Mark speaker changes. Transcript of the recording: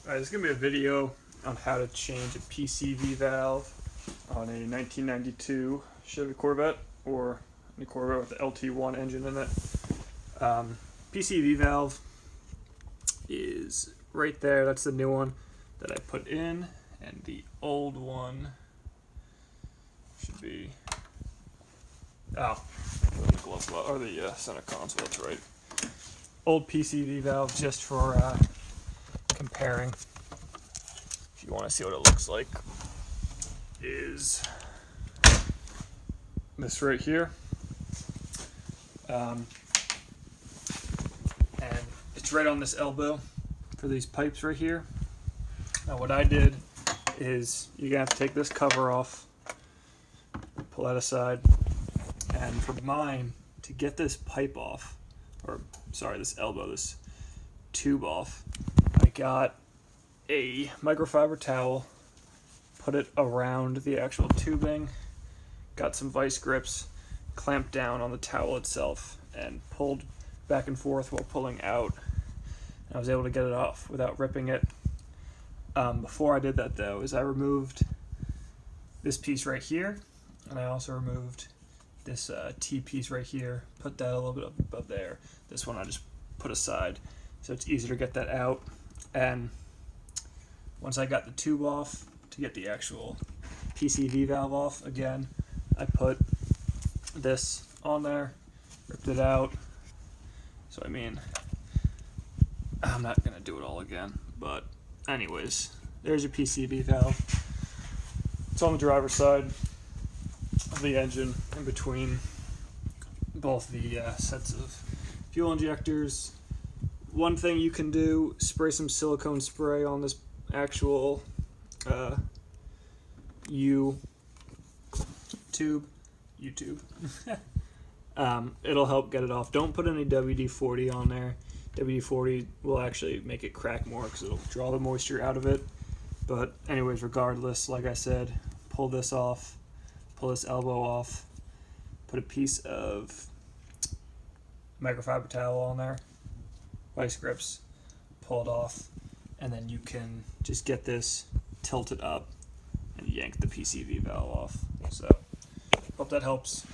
Speaker 1: Alright, this is going to be a video on how to change a PCV valve on a 1992 Chevy Corvette or any Corvette with the LT1 engine in it. PCV valve is right there. That's the new one that I put in, and the old one should be the glove or the center console. That's right. Old PCV valve, just for comparing. If you want to see what it looks like, is this right here, and it's right on this elbow for these pipes right here. Now what I did is you're gonna have to take this cover off, pull that aside, and for mine, to get this pipe off, or sorry, this elbow, this tube off, I got a microfiber towel, put it around the actual tubing, got some vice grips, clamped down on the towel itself, and pulled back and forth while pulling out. And I was able to get it off without ripping it. Before I did that though, is I removed this piece right here, and I also removed this T piece right here, put that a little bit above there. This one I just put aside, so it's easier to get that out. And once I got the tube off, to get the actual PCV valve off again, I put this on there, ripped it out. So I mean, I'm not gonna do it all again, but anyways, there's your PCV valve. It's on the driver's side of the engine, in between both the sets of fuel injectors. One thing you can do, spray some silicone spray on this actual U-tube. It'll help get it off. Don't put any WD-40 on there. WD-40 will actually make it crack more because it'll draw the moisture out of it. But anyways, regardless, like I said, pull this off, pull this elbow off, put a piece of microfiber towel on there, vice grips, pull it off, and then you can just get this tilted up and yank the PCV valve off. So, hope that helps.